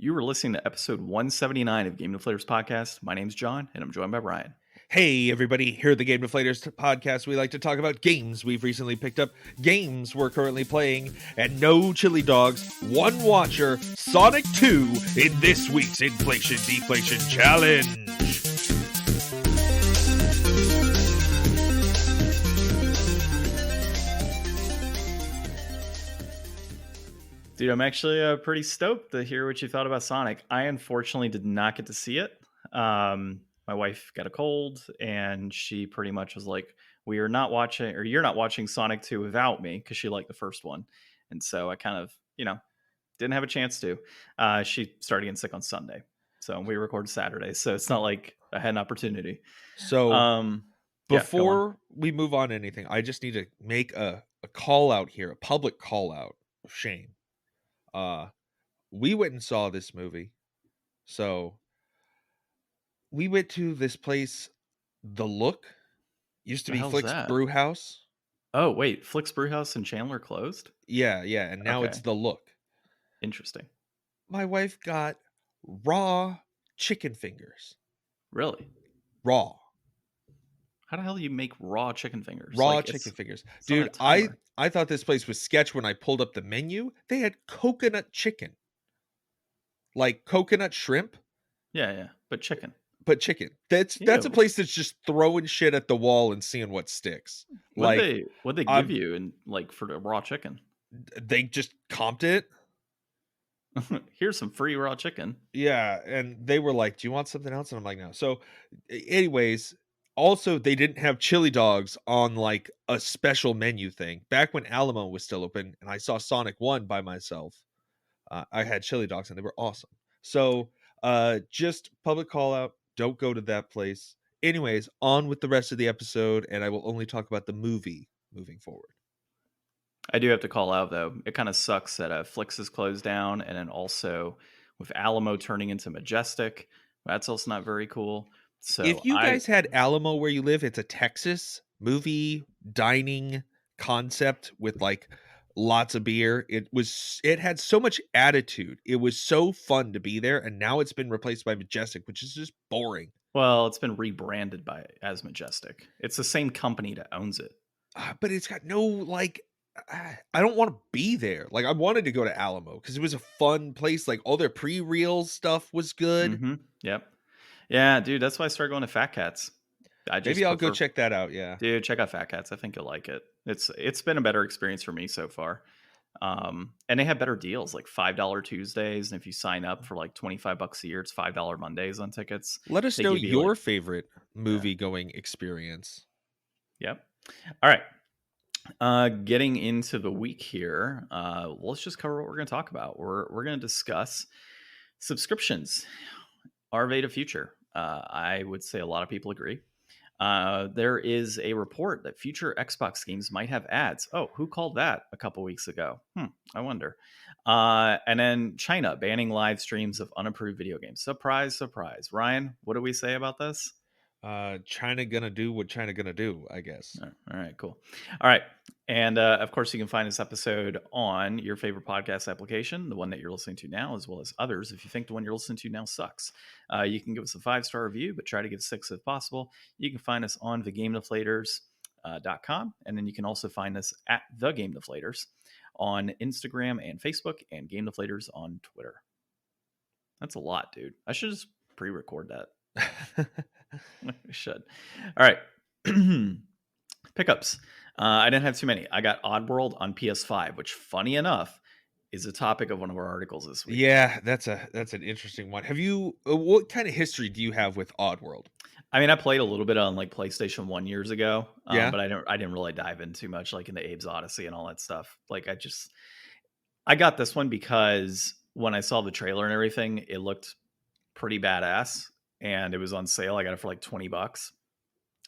You were listening to episode 179 of Game Deflators Podcast. My name's John, and I'm joined by Brian. Hey, everybody. Here at the Game Deflators Podcast, we like to talk about games we've recently picked up, games we're currently playing, and no chili dogs, one watcher, Sonic 2 in this week's Inflation Deflation Challenge. Dude, I'm actually pretty stoked to hear what you thought about Sonic. I unfortunately did not get to see it. My wife got a cold, and she pretty much was like, "We are not watching, or you're not watching Sonic 2 without me," because she liked the first one. And so I kind of, didn't have a chance to. She started getting sick on Sunday, so we record Saturday, so it's not like I had an opportunity. So before Yeah, we move on to anything, I just need to make a call out here, a public call out of shame. We went and saw this movie. So we went to this place, The Look. Used to the be hell's Flick's that? Brew House. Oh, wait, Flick's Brewhouse in Chandler closed? Yeah, and now it's Okay. The Look. Interesting. My wife got raw chicken fingers. Really? Raw. How the hell do you make raw chicken fingers? Raw Like, chicken fingers. it's not a Dude, timer. I thought this place was sketch when I pulled up the menu. They had coconut chicken. Like coconut shrimp, Yeah, but chicken. but chicken. That's Yeah. a place that's just throwing shit at the wall and seeing what sticks. What'd they I'm- give you in for the raw chicken? They just comped it. Here's some free raw chicken. Yeah, and they were like, "Do you want something else?" And I'm like, "No." So, anyways, also they didn't have chili dogs on like a special menu thing. Back when Alamo was still open, and I saw Sonic 1 by myself, I had chili dogs, and they were awesome. So, just public call out: don't go to that place. Anyways, on with the rest of the episode, and I will only talk about the movie moving forward. I do have to call out, though, it kind of sucks that Flicks is closed down, and then also with Alamo turning into Majestic, that's also not very cool. So If you guys had Alamo where you live, it's a Texas movie dining concept with like lots of beer. It had so much attitude. It was so fun to be there, and now it's been replaced by Majestic, which is just boring. Well, it's been rebranded as Majestic. It's the same company that owns it. But it's got no like I don't want to be there. Like I wanted to go to Alamo because it was a fun place. Like all their pre-reel stuff was good. Mm-hmm. Yep. Yeah, dude, that's why I started going to Fat Cats. Maybe I'll go check that out. Yeah, dude, check out Fat Cats. I think you'll like it. It's been a better experience for me so far. And they have better deals, like $5 Tuesdays, and if you sign up for like $25 a year, it's $5 Mondays on tickets. Let us They know give you, your like- favorite movie going experience. Yep. All right. Getting into the week here, let's just cover what we're going to talk about. We're going to discuss subscriptions. Are they the future? I would say a lot of people agree. There is a report that future Xbox games might have ads. Oh, who called that a couple weeks ago? I wonder. And then China banning live streams of unapproved video games. Surprise, surprise. Ryan, what do we say about this? China gonna do what China gonna do, I guess. All right, cool. All right. And of course, you can find this episode on your favorite podcast application, the one that you're listening to now, as well as others. If you think the one you're listening to now sucks, you can give us a 5-star review, but try to give 6 if possible. You can find us on thegamedeflators.com. And then you can also find us at The Game Deflators on Instagram and Facebook, and Game Deflators on Twitter. That's a lot, dude. I should just pre-record that. I should. All right. Pickups. I didn't have too many. I got Oddworld on PS5, which, funny enough, is the topic of one of our articles this week. Yeah, that's an interesting one. Have you? What kind of history do you have with Oddworld? I mean, I played a little bit on like PlayStation 1 years ago, Yeah. but I didn't really dive in too much, like into Abe's Odyssey and all that stuff. Like I got this one because when I saw the trailer and everything, it looked pretty badass, and it was on sale. I got it for like $20.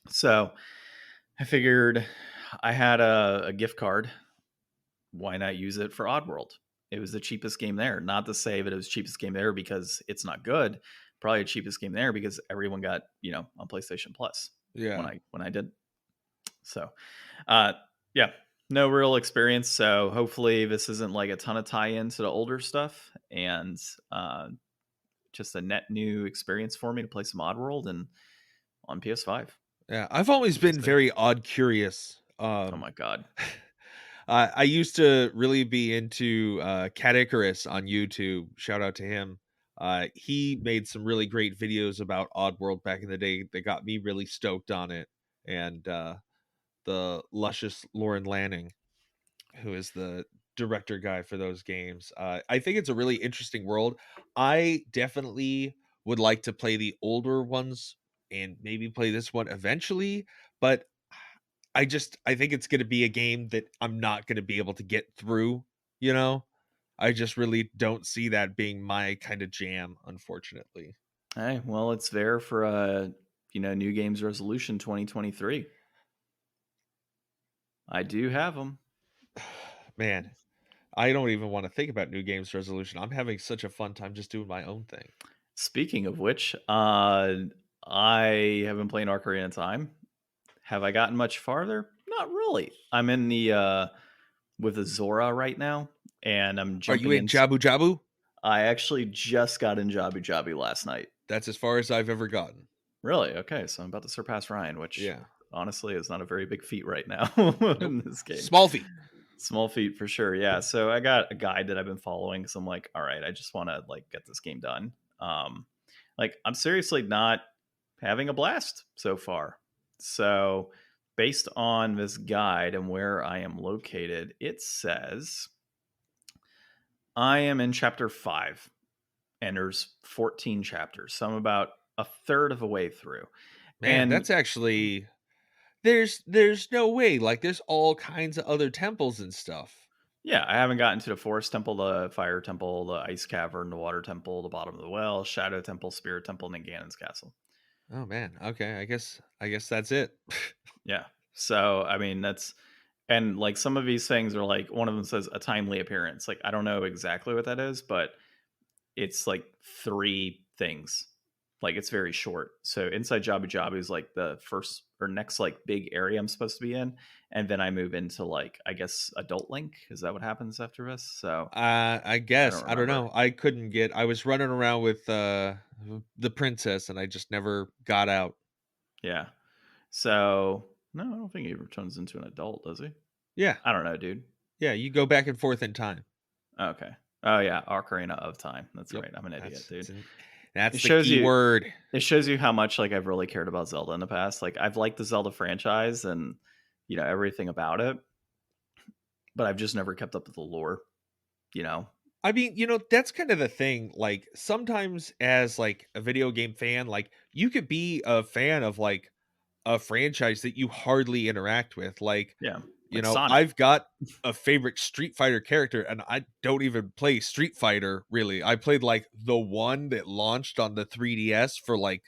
So I figured I had a gift card. Why not use it for Oddworld? It was the cheapest game there. Not to say that it was the cheapest game there because it's not good. Probably the cheapest game there because everyone got, on PlayStation Plus. Yeah. When I did. So, yeah, no real experience. So hopefully this isn't like a ton of tie-in to the older stuff. And just a net new experience for me to play some Oddworld and on PS5. Yeah, I've always been Interesting. very odd curious. Oh my god. I used to really be into Cat Icarus on YouTube. Shout out to him. He made some really great videos about Oddworld back in the day that got me really stoked on it. And the luscious Lauren Lanning, who is the director guy for those games. I think it's a really interesting world. I definitely would like to play the older ones and maybe play this one eventually, but I think it's going to be a game that I'm not going to be able to get through, you know? I just really don't see that being my kind of jam, unfortunately. Hey, well, it's there for New Games Resolution 2023. I do have them. Man, I don't even want to think about new games resolution. I'm having such a fun time just doing my own thing. Speaking of which, I have been playing Ocarina of Time. Have I gotten much farther? Not really. I'm in the with Azora right now, and I'm Are you jumping in in. Jabu Jabu? I actually just got in Jabu Jabu last night. That's as far as I've ever gotten. Really? Okay, so I'm about to surpass Ryan, which Yeah. honestly is not a very big feat right now Nope. in this game. Small feet. Small feat for sure. Yeah. So I got a guide that I've been following. So I'm like, all right, I just want to like get this game done. Like I'm seriously not having a blast so far. So based on this guide and where I am located, it says I am in chapter 5 and there's 14 chapters. So I'm about a third of the way through. Man, And that's actually there's no way. Like there's all kinds of other temples and stuff. yeah, I haven't gotten to the forest temple, the fire temple, the ice cavern, the water temple, the bottom of the well, shadow temple, spirit temple, and then Ganon's castle. Oh man. Okay. I guess that's it. Yeah. So I mean that's and like some of these things are like one of them says a timely appearance. Like I don't know exactly what that is, but it's like 3 things. Like it's very short. So inside Jabu Jabu is like the first or next like big area I'm supposed to be in, and then I move into like I guess Adult Link. Is that what happens after this? So I I guess. don't I don't remember. know. I was running around with the princess and I just never got out. Yeah. So no, I don't think he ever turns into an adult, does he? Yeah. I don't know, dude. Yeah, you go back and forth in time. Okay. Oh yeah, Ocarina of Time. That's Yep. right. I'm an idiot, dude. That's It the shows key you. word. It shows you how much like I've really cared about Zelda in the past. Like I've liked the Zelda franchise and everything about it, but I've just never kept up with the lore. You know. I mean, that's kind of the thing. Like sometimes as like a video game fan, like you could be a fan of like a franchise that you hardly interact with. Like, Yeah. Like Sonic. I've got a favorite Street Fighter character and I don't even play Street Fighter really. I played like the one that launched on the 3DS for like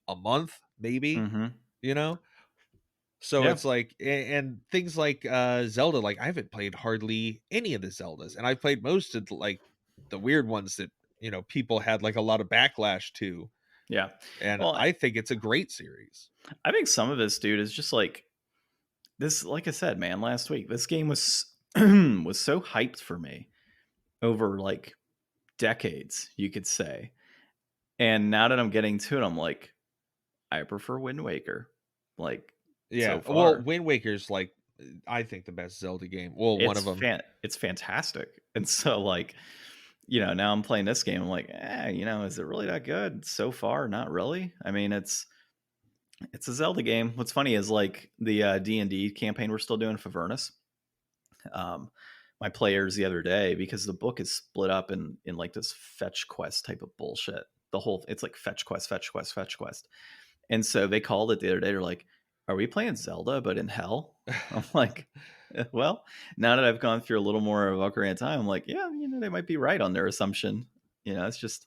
a month, maybe, Mm-hmm. you know? So Yeah. it's like and things like Zelda, like I haven't played hardly any of the Zeldas. And I played most of like the weird ones that, people had like a lot of backlash to. Yeah. And Well, I think it's a great series. I think some of this, dude, is just like this. Like I said, man, last week, this game was was so hyped for me over like decades, you could say. And now that I'm getting to it, I'm like, I prefer Wind Waker. Like Yeah. so Well, far. Wind Waker's like I think the best Zelda game. Well, one of them. It's fantastic. And so like, now I'm playing this game. I'm like, is it really that good? So far, not really. I mean, it's a Zelda game. What's funny is like the D&D campaign we're still doing for Avernus. Um, my players the other day, because the book is split up in like this fetch quest type of bullshit. It's like fetch quest, fetch quest, fetch quest. And so they called it the other day. They're like, "Are we playing Zelda but in hell?" I'm like, "Well, now that I've gone through a little more of Ocarina of Time, I'm like, yeah, they might be right on their assumption. It's just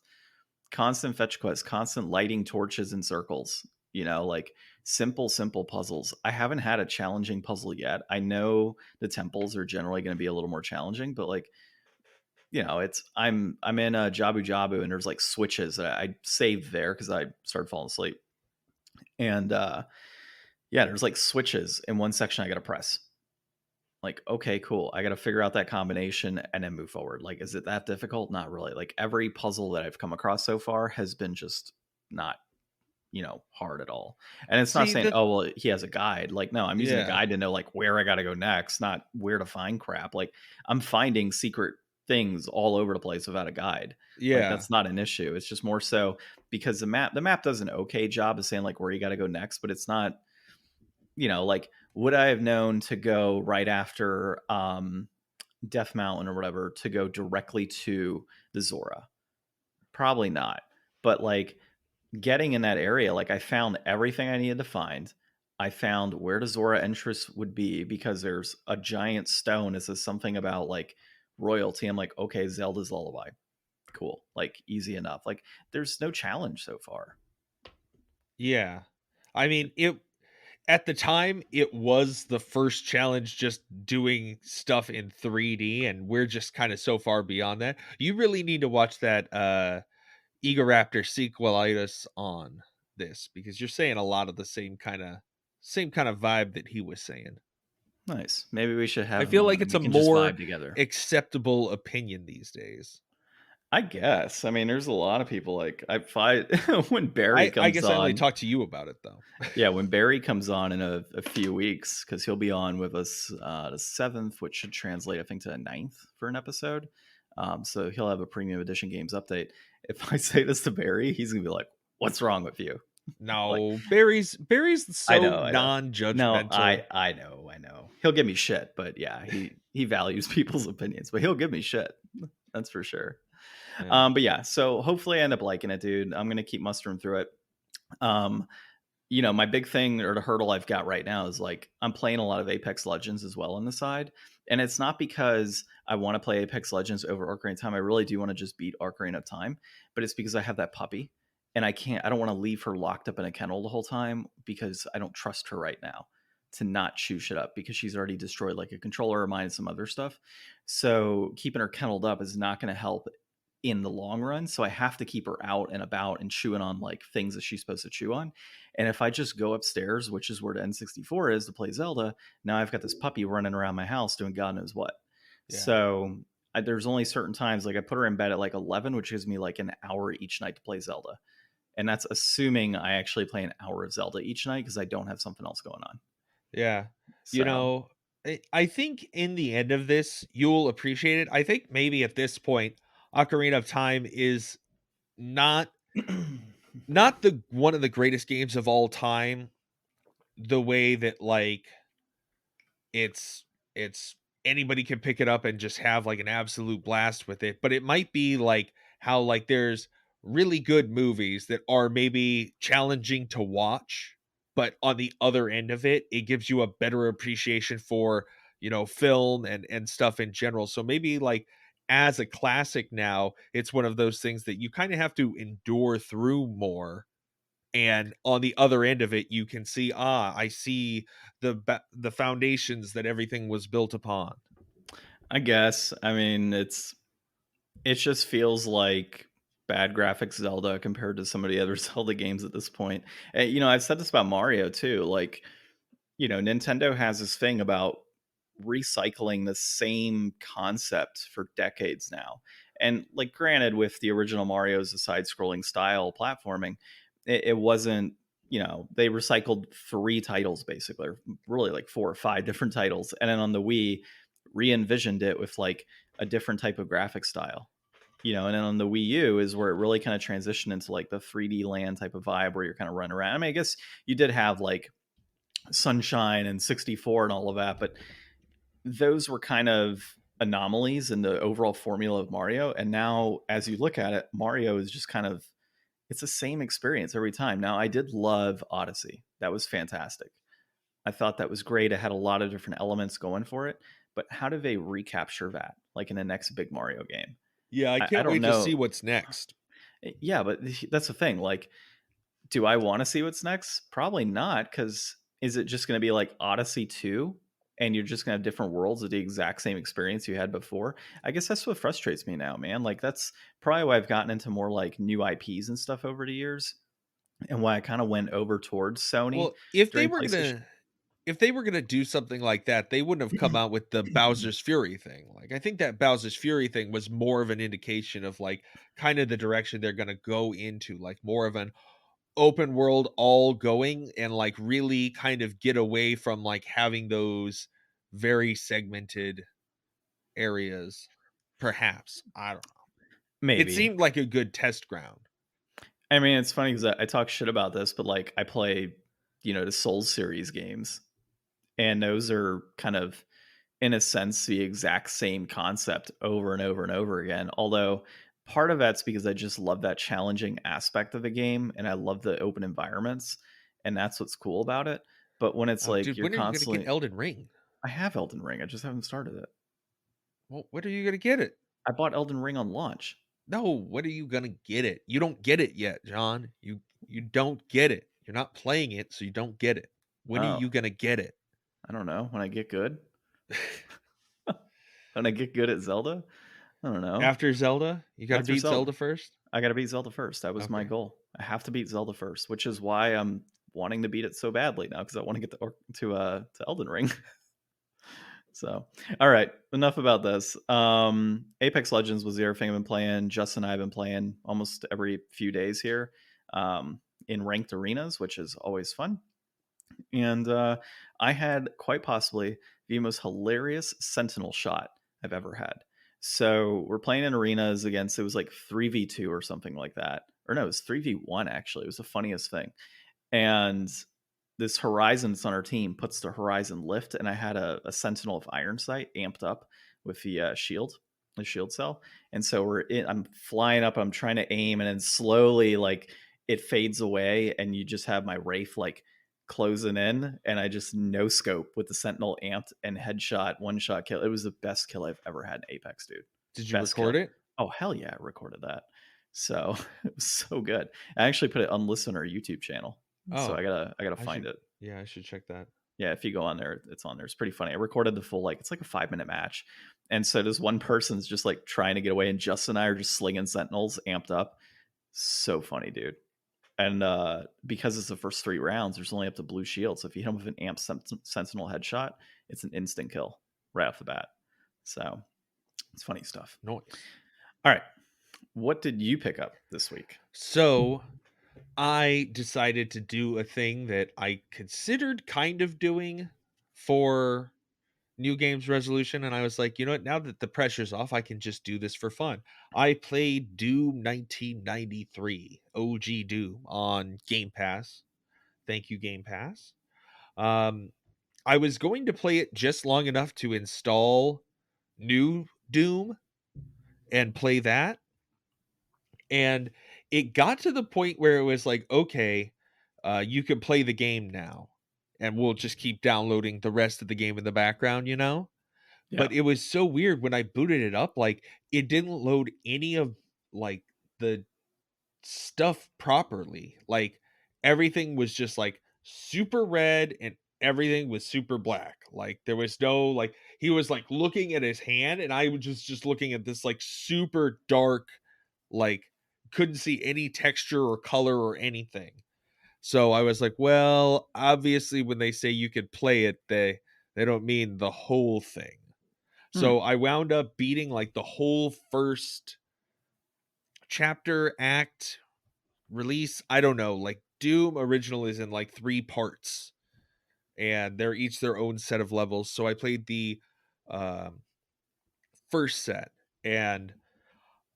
constant fetch quests, constant lighting torches in circles. Like simple puzzles. I haven't had a challenging puzzle yet. I know the temples are generally going to be a little more challenging, but like it's I'm in a Jabu Jabu and there's like switches that I saved there because I started falling asleep. And yeah, there's like switches in one section I got to press. Like, okay, cool. I got to figure out that combination and then move forward. Like, is it that difficult? Not really. Like, every puzzle that I've come across so far has been just not, hard at all. And it's not See, saying, oh, well, he has a guide. Like, no, I'm using a yeah, guide to know like where I got to go next, not where to find crap. Like, I'm finding secret things all over the place without a guide. Like, yeah, that's not an issue. It's just more so because the map does an okay job of saying like where you got to go next, but it's not, like, would I have known to go right after Death Mountain or whatever to go directly to the Zora? Probably not. But like getting in that area, like I found everything I needed to find. I found where the Zora entrance would be because there's a giant stone. It says something about like royalty. I'm like, okay, Zelda's lullaby. Cool. Like easy enough. Like there's no challenge so far. yeah. I mean, it at the time it was the first challenge just doing stuff in 3D, and we're just kind of so far beyond that. You really need to watch that Egoraptor sequelitis on this, because you're saying a lot of the same kind of vibe that he was saying. Nice. Maybe we should I have him feel on like and it's we a can just more vibe together. acceptable opinion these days. I guess. I mean, there's a lot of people like I find when Barry I comes guess I only on. talked to you about it though. Yeah, when Barry comes on in a few weeks, because he'll be on with us the 7th, which should translate, I think, to the 9th for an episode. So he'll have a premium edition games update. If I say this to Barry, he's gonna be like, "What's wrong with you?" Like, No, Barry's I so know, I know. No, non-judgmental. I know. He'll give me shit, but yeah, he values people's opinions, but he'll give me shit. That's for sure. Yeah. But yeah, so hopefully I end up liking it, dude. I'm gonna keep mustering through it. Um, my big thing or the hurdle I've got right now is like I'm playing a lot of Apex Legends as well on the side. And it's not because I want to play Apex Legends over Ocarina of Time. I really do want to just beat Ocarina of Time, but it's because I have that puppy and I don't want to leave her locked up in a kennel the whole time because I don't trust her right now to not chew shit up because she's already destroyed like a controller of mine and some other stuff. So keeping her kenneled up is not going to help in the long run. So I have to keep her out and about and chewing on like things that she's supposed to chew on. And if I just go upstairs, which is where the N64 is to play Zelda, now I've got this puppy running around my house doing God knows what. Yeah. So there's only certain times, like I put her in bed at like 11, which gives me like an hour each night to play Zelda. And that's assuming I actually play an hour of Zelda each night because I don't have something else going on. Yeah. You So know, I think in the end of this, you'll appreciate it. I think maybe at this point, Ocarina of Time is not the one of the greatest games of all time, the way that like it's anybody can pick it up and just have like an absolute blast with it, but it might be like how like there's really good movies that are maybe challenging to watch, but on the other end of it, it gives you a better appreciation for, film and stuff in general. So maybe like as a classic now, it's one of those things that you kind of have to endure through more, and on the other end of it you can see, I see the foundations that everything was built upon. I guess, I mean, it just feels like bad graphics Zelda compared to some of the other Zelda games at this point. And, I've said this about Mario too. Like, Nintendo has this thing about recycling the same concept for decades now. And like, granted, with the original Mario's a side-scrolling style platforming, it wasn't. They recycled 3 titles basically, or really like 4 or 5 different titles, and then on the Wii, re-envisioned it with like a different type of graphic style. And then on the Wii U is where it really kind of transitioned into like the 3D land type of vibe where you're kind of running around. I mean, I guess you did have like Sunshine and 64 and all of that, but those were kind of anomalies in the overall formula of Mario. And now, as you look at it, Mario is just kind of it's the same experience every time. Now, I did love Odyssey. That was fantastic. I thought that was great. It had a lot of different elements going for it. But how do they recapture that, like in the next big Mario game? Yeah, I I can't don't wait to see know. what's next. Yeah, but that's the thing. Like, do I want to see what's next? Probably not, because is it just going to be like Odyssey 2 and you're just going to have different worlds of the exact same experience you had before? I guess that's what frustrates me now, man. Like, that's probably why I've gotten into more like new IPs and stuff over the years and why I kind of went over towards Sony Well, if they during were PlayStation. gonna if they were gonna do something like that, they wouldn't have come out with the Bowser's Fury thing. Like, I think that Bowser's Fury thing was more of an indication of, like, kind of the direction they're gonna go into, like, more of an open world all going and, like, really kind of get away from, like, having those very segmented areas, perhaps. I don't know. It Maybe. seemed like a good test ground. I mean, it's funny because I talk shit about this, but like I play, the Souls series games, and those are kind of, in a sense, the exact same concept over and over and over again. Although part of that's because I just love that challenging aspect of the game, and I love the open environments, and that's what's cool about it. But when it's Oh, like dude, you're when are you gonna get constantly, Elden Ring? I have Elden Ring, I just haven't started it. Well, when are you gonna get it? I bought Elden Ring on launch. No, when are you gonna get it? You don't get it yet, John. You don't get it. You're not playing it, so you don't get it. When are Oh, you gonna get it? I don't know. When I get good, when I get good at Zelda, I don't know. After Zelda? You gotta After beat Zelda, Zelda first? I got to beat Zelda first. That was my Okay. goal. I have to beat Zelda first, which is why I'm wanting to beat it so badly now because I want to get to Elden Ring. So, all right, enough about this. Apex Legends was the other thing I've been playing. Justin and I have been playing almost every few days here, in ranked arenas, which is always fun. And I had quite possibly the most hilarious Sentinel shot I've ever had. So we're playing in arenas against, it was like 3v2 or something like that. Or no, it was 3v1 actually. It was the funniest thing. And this Horizon that's on our team puts the Horizon lift, and I had a Sentinel of Iron Sight amped up with the shield cell. And so I'm flying up, I'm trying to aim, and then slowly, like, it fades away, and you just have my Wraith like closing in, and I just no scope with the Sentinel amped and headshot, one shot kill. It was the best kill I've ever had in Apex, dude. Did you Best record kill. it? Oh hell yeah, I recorded that. So it was so good. I actually put it on list on our YouTube channel. So Oh, I gotta I find should it. yeah, I should check that. Yeah, if you go on there, it's on there. It's pretty funny. I recorded the full, like, it's like a 5 minute match. And so this one person's just like trying to get away, and Justin and I are just slinging sentinels amped up. So funny, dude. And because it's the first 3 rounds, there's only up to blue shield. So if you hit him with an amp sentinel headshot, it's an instant kill right off the bat. So it's funny stuff. Noise. All right. What did you pick up this week? So I decided to do a thing that I considered kind of doing for New Games Resolution, and I was like, you know what? Now that the pressure's off, I can just do this for fun. I played Doom 1993, OG Doom, on Game Pass. Thank you, Game Pass. Um, I was going to play it just long enough to install new Doom and play that, and it got to the point where it was like, okay, you can play the game now, and we'll just keep downloading the rest of the game in the background, you know. Yeah. But it was so weird when I booted it up, like, it didn't load any of, like, the stuff properly. Like, everything was just, like, super red and everything was super black. Like, there was no, like, he was, like, looking at his hand, and I was just looking at this, like, super dark, like, couldn't see any texture or color or anything. So I was like, well, obviously when they say you could play it, they don't mean the whole thing. Hmm. So I wound up beating like the whole first chapter, act, release. I don't know. Like, Doom original is in like 3 parts, and they're each their own set of levels. So I played the um, first set, and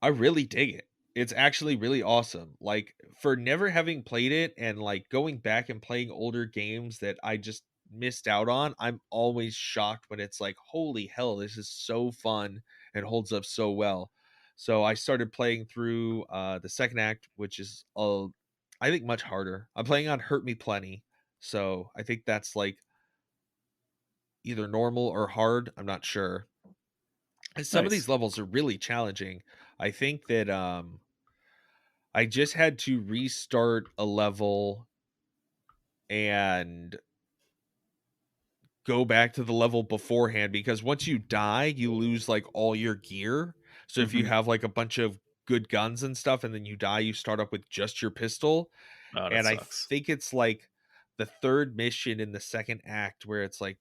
I really dig it. It's actually really awesome. Like, for never having played it and like going back and playing older games that I just missed out on, I'm always shocked when it's like, holy hell, this is so fun and holds up so well. So I started playing through the second act, which is I think much harder. I'm playing on Hurt Me Plenty. So I think that's like either normal or hard. I'm not sure. And some of these Nice. levels are really challenging. I think that I just had to restart a level and go back to the level beforehand, because once you die, you lose like all your gear. So if you Hmm. have like a bunch of good guns and stuff and then you die, you start up with just your pistol. Oh, that And I sucks. think it's like the third mission in the second act where it's like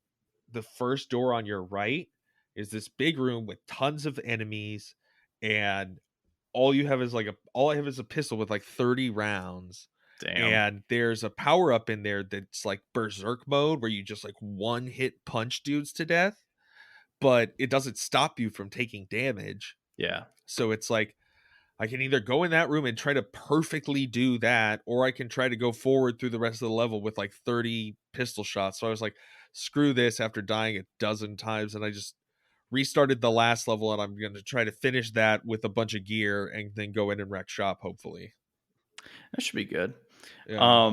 the first door on your right is this big room with tons of enemies, and all I have is a pistol with like 30 rounds. Damn. And there's a power up in there that's like berserk mode where you just like one hit punch dudes to death, but it doesn't stop you from taking damage. Yeah. So it's like I can either go in that room and try to perfectly do that, or I can try to go forward through the rest of the level with like 30 pistol shots. So I was like, screw this after dying a dozen times. And I just restarted the last level, and I'm going to try to finish that with a bunch of gear and then go in and wreck shop, hopefully. That should be good. Yeah.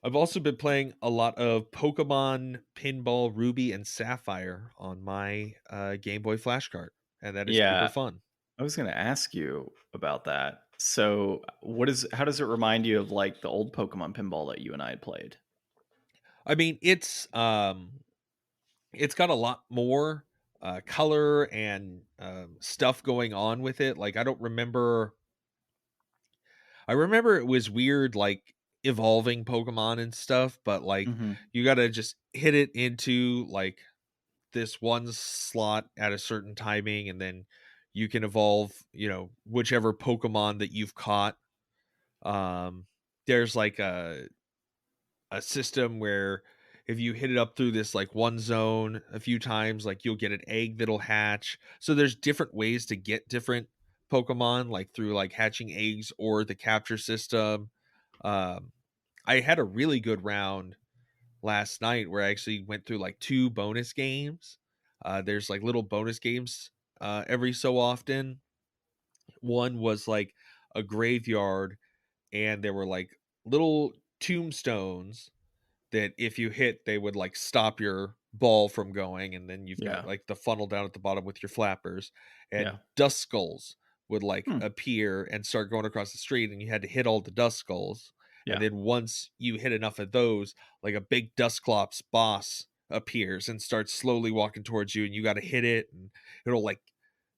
I've also been playing a lot of Pokemon Pinball Ruby and Sapphire on my Game Boy Flash cart, and that is super Yeah. fun. I was going to ask you about that. So, how does it remind you of like the old Pokemon pinball that you and I had played? I mean, it's got a lot more color and stuff going on with it. Like I remember it was weird, like evolving Pokemon and stuff, but like Mm-hmm. you got to just hit it into like this one slot at a certain timing, and then you can evolve, whichever Pokemon that you've caught. There's like a system where if you hit it up through this like one zone a few times, like you'll get an egg that'll hatch. So there's different ways to get different Pokemon, like through like hatching eggs or the capture system. Um, I had a really good round last night where I actually went through like 2 bonus games. There's like little bonus games every so often. One was like a graveyard, and there were like little tombstones that if you hit, they would like stop your ball from going, and then you've got Yeah. like the funnel down at the bottom with your flappers, Yeah. and dust skulls would like Hmm. appear and start going across the street, and you had to hit all the dust skulls. And Yeah. then once you hit enough of those, like a big Dusclops boss appears and starts slowly walking towards you, and you got to hit it, and it'll like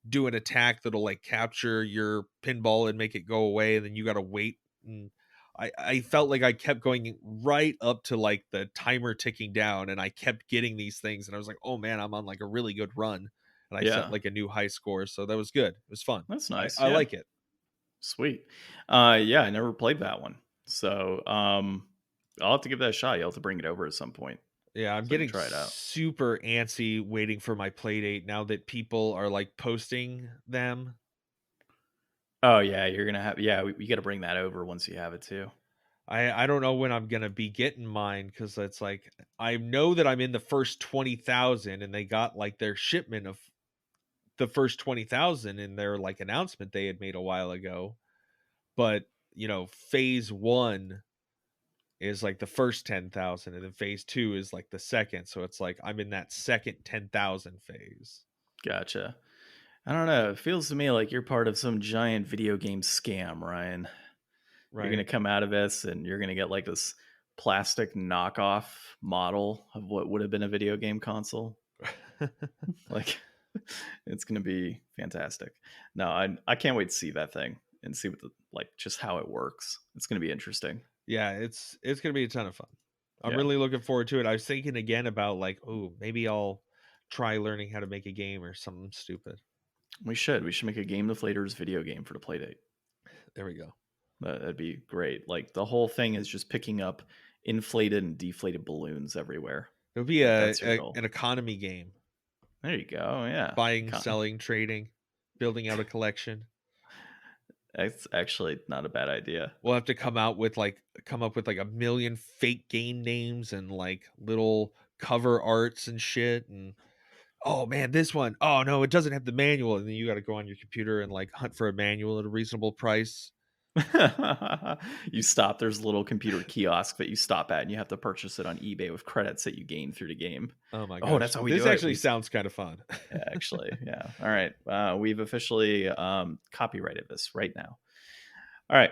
do an attack that'll like capture your pinball and make it go away, and then you got to wait. And I felt like I kept going right up to like the timer ticking down, and I kept getting these things, and I was like, oh man, I'm on like a really good run, and I set Yeah. like a new high score, so that was good. It was fun. That's I, nice. I Yeah. like it. Sweet. Yeah, I never played that one. So, I'll have to give that a shot. You'll have to bring it over at some point Yeah, I'm so I can getting try it out. super antsy waiting for my play date now that people are like posting them. Oh yeah, you're gonna have we got to bring that over once you have it too. I don't know when I'm gonna be getting mine, because it's like I know that I'm in the first 20,000, and they got like their shipment of the first 20,000 in their like announcement they had made a while ago. But phase 1 is like the first 10,000, and then phase 2 is like the second. So it's like I'm in that second 10,000 phase. Gotcha. I don't know. It feels to me like you're part of some giant video game scam, Ryan. You're gonna Right. come out of this and you're gonna get like this plastic knockoff model of what would have been a video game console. Like, it's gonna be fantastic. No, I can't wait to see that thing and see what just how it works. It's gonna be interesting. Yeah, it's gonna be a ton of fun. I'm Yeah, really looking forward to it. I was thinking again about like, oh, maybe I'll try learning how to make a game or something stupid. we should make a Game Deflators video game for the Playdate. There we go. That'd be great. Like the whole thing is just picking up inflated and deflated balloons everywhere. It'll be Like that's your goal. an economy game. There you go. Yeah, Buying, selling, trading, building out a collection. that's actually not a bad idea. We'll have to come up with like a million fake game names and like little cover arts and shit. And oh man, this one, oh no, it doesn't have the manual. And then you got to go on your computer and like hunt for a manual at a reasonable price. You stop. There's a little computer kiosk that you stop at, and you have to purchase it on eBay with credits that you gain through the game. Oh my Oh, gosh, that's how we this do it. actually sounds kind of fun. Yeah, actually, yeah. All right, we've officially copyrighted this right now. All right,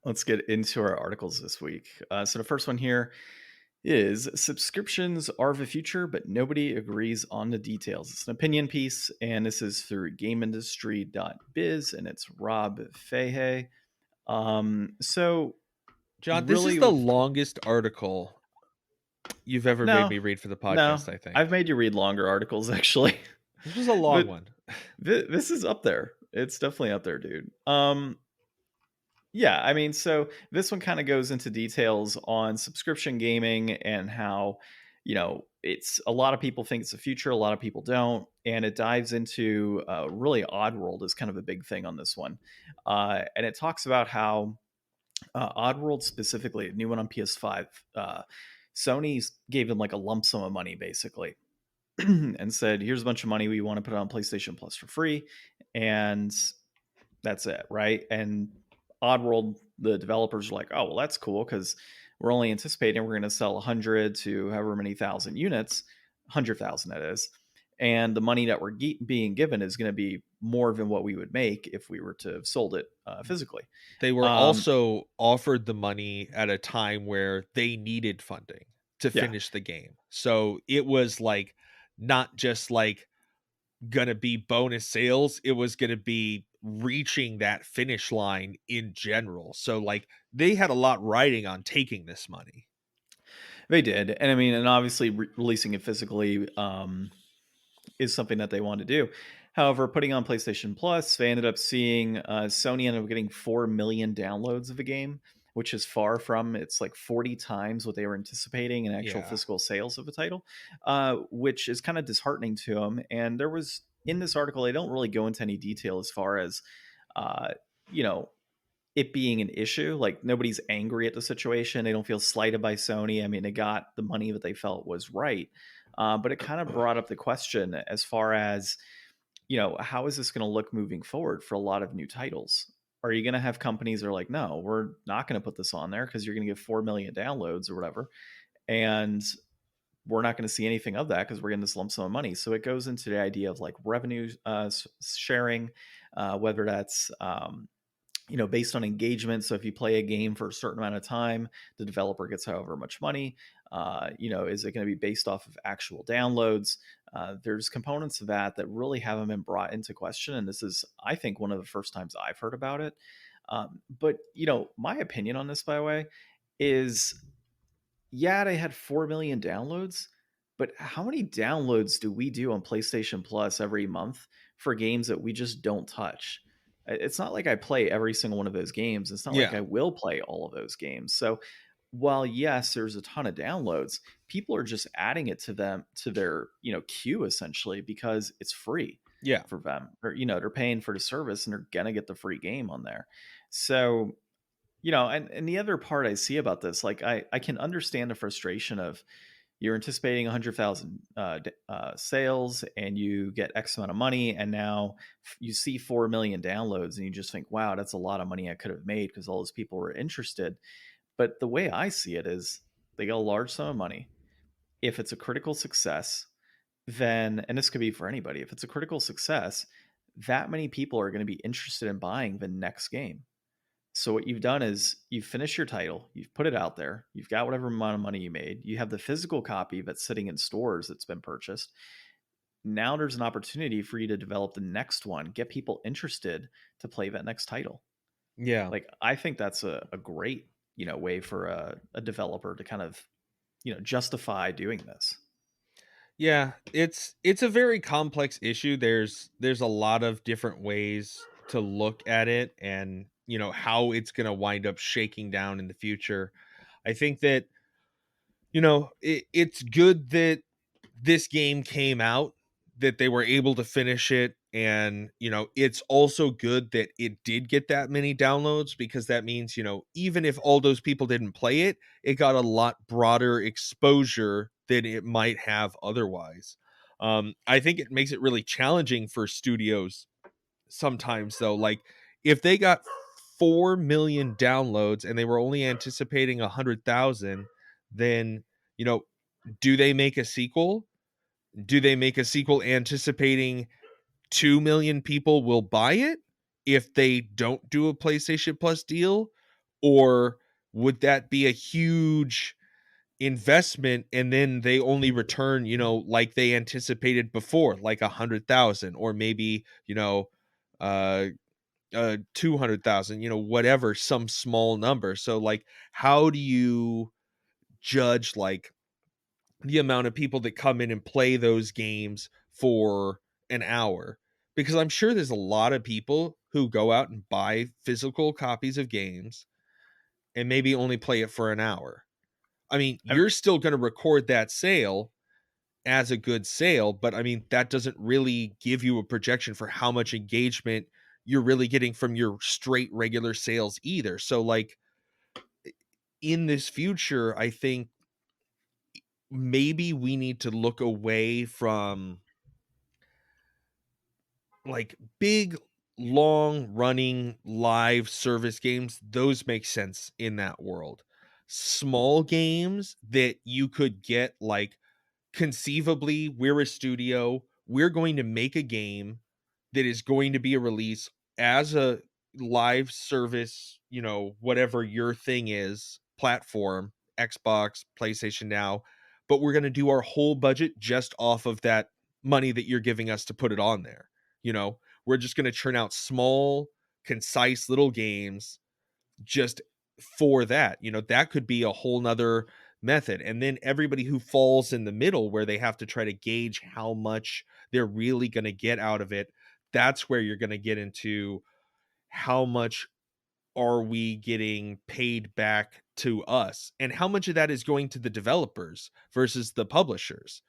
let's get into our articles this week. So the first one here is subscriptions are the future, but nobody agrees on the details. It's an opinion piece, and this is through GameIndustry.biz, and it's Rob Fahey. So John, this is really, the longest article you've ever made No, me read for the no, podcast, I think. I've made you read longer articles actually, This was a long but one. this is up there. It's definitely up there, dude. Yeah, I mean, so this one kind of goes into details on subscription gaming and how, it's a lot of people think it's the future, a lot of people don't, and it dives into really Oddworld is kind of a big thing on this one, and it talks about how Oddworld specifically, a new one on PS5, Sony gave them like a lump sum of money basically, and said, "Here's a bunch of money we want to put on PlayStation Plus for free," and that's it, right? And Oddworld, the developers are like, "Oh, well, that's cool because we're only anticipating we're going to sell 100 to however many thousand units, 100,000 that is, and the money that we're being given is going to be more than what we would make if we were to have sold it physically." They were Um, also offered the money at a time where they needed funding to yeah, finish the game. So it was like not just like gonna be bonus sales, it was gonna be reaching that finish line in general. So like they had a lot riding on taking this money. they did, and I mean, and obviously releasing it physically is something that they want to do. However, putting on PlayStation Plus, they ended up seeing Sony ended up getting 4 million downloads of the game, which is far from it's like 40 times what they were anticipating in actual Yeah. physical sales of the title, which is kind of disheartening to them. And there was in this article, they don't really go into any detail as far as, uh, you know, it being an issue. Like nobody's angry at the situation. They don't feel slighted by Sony. I mean, they got the money that they felt was right. But it kind of brought up the question as far as, how is this going to look moving forward for a lot of new titles? Are you going to have companies that are like, no, we're not going to put this on there because you're going to get 4 million downloads or whatever. And we're not going to see anything of that because we're getting this lump sum of money. So it goes into the idea of like revenue sharing, whether that's, based on engagement. So if you play a game for a certain amount of time, the developer gets however much money. Is it going to be based off of actual downloads? There's components of that really haven't been brought into question, and this is, I think, one of the first times I've heard about it. But my opinion on this, by the way, is yeah, they had 4 million downloads, but how many downloads do we do on PlayStation Plus every month for games that we just don't touch? It's not like I play every single one of those games. It's not like Yeah. I will play all of those games. So while yes, there's a ton of downloads, people are just adding it to their, queue essentially because it's free Yeah. for them. Or, they're paying for the service and they're gonna get the free game on there. So and the other part I see about this, like I can understand the frustration of you're anticipating 100,000 sales and you get X amount of money, and now you see 4 million downloads, and you just think, wow, that's a lot of money I could have made because all those people were interested. But the way I see it is they get a large sum of money. If it's a critical success, then, and this could be for anybody, if it's a critical success, that many people are going to be interested in buying the next game. So what you've done is you've finished your title, you've put it out there, you've got whatever amount of money you made, you have the physical copy that's sitting in stores that's been purchased. Now there's an opportunity for you to develop the next one, get people interested to play that next title. Yeah. Like I think that's a great, way for a developer to kind of, justify doing this. Yeah, it's a very complex issue. There's a lot of different ways to look at it and, how it's going to wind up shaking down in the future. I think that, it's good that this game came out, that they were able to finish it, and it's also good that it did get that many downloads, because that means, even if all those people didn't play it, it got a lot broader exposure than it might have otherwise. I think it makes it really challenging for studios sometimes, though. Like if they got 4 million downloads and they were only anticipating 100,000, then you know do they make a sequel? Do they make a sequel anticipating 2 million people will buy it if they don't do a PlayStation Plus deal? Or would that be a huge investment and then they only return, like they anticipated before, like 100,000, or maybe, uh 200,000, whatever, some small number. So like how do you judge like the amount of people that come in and play those games for an hour, because I'm sure there's a lot of people who go out and buy physical copies of games and maybe only play it for an hour. I mean, I- you're still going to record that sale as a good sale, but I mean, that doesn't really give you a projection for how much engagement you're really getting from your straight regular sales either. So, like, in this future, I think maybe we need to look away from like big, long running live service games. Those make sense in that world. Small games that you could get, like, conceivably, we're a studio, we're going to make a game that is going to be a release as a live service, whatever your thing is, platform, Xbox, PlayStation Now, but we're going to do our whole budget just off of that money that you're giving us to put it on there. We're just going to churn out small, concise little games just for that. That could be a whole nother method. And then everybody who falls in the middle, where they have to try to gauge how much they're really going to get out of it, that's where you're going to get into how much are we getting paid back to us, and how much of that is going to the developers versus the publishers.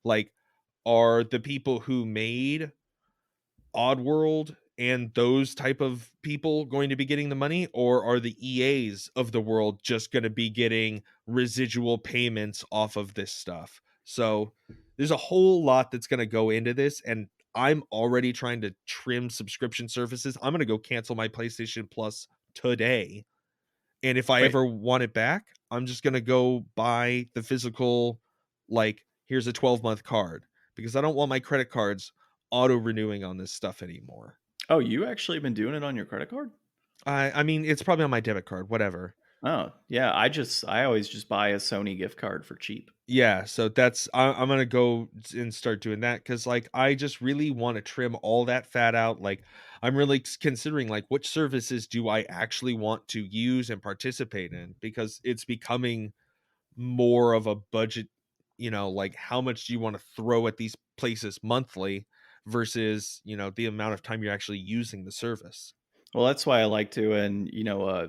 Like, are the people who made Oddworld and those type of people going to be getting the money, or are the EAs of the world just going to be getting residual payments off of this stuff? So there's a whole lot that's going to go into this, and I'm already trying to trim subscription services. I'm going to go cancel my PlayStation Plus today, and if I Wait, ever want it back, I'm just going to go buy the physical, like, here's a 12-month card, because I don't want my credit cards auto renewing on this stuff anymore. oh, you actually been doing it on your credit card? I mean, it's probably on my debit card, whatever. Oh, yeah. I always just buy a Sony gift card for cheap. Yeah, so I'm gonna go and start doing that, because, like, I just really want to trim all that fat out. Like, I'm really considering, like, which services do I actually want to use and participate in, because it's becoming more of a budget. Like, how much do you want to throw at these places monthly versus the amount of time you're actually using the service. Well, that's why I like doing, a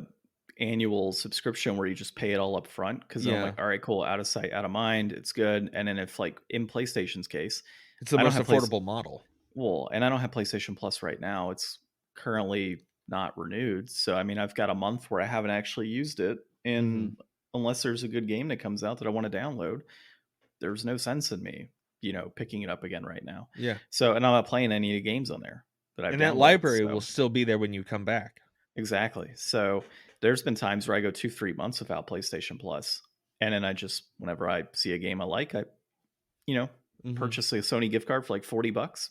annual subscription where you just pay it all up front, because then I'm Yeah, like, all right, cool, out of sight, out of mind, it's good. And then if like in PlayStation's case, it's the I don't most have place affordable model. well, and I don't have PlayStation Plus right now. It's currently not renewed. So I mean, I've got a month where I haven't actually used it. Hmm. And unless there's a good game that comes out that I want to download, there's no sense in me, picking it up again right now. Yeah, So, and I'm not playing any of the games on there that I've and that downloaded. library will So still be there when you come back. exactly. So there's been times where I go 2, 3 months without PlayStation Plus, and then I just, whenever I see a game I like, I, you know, Hmm. purchase a Sony gift card for like $40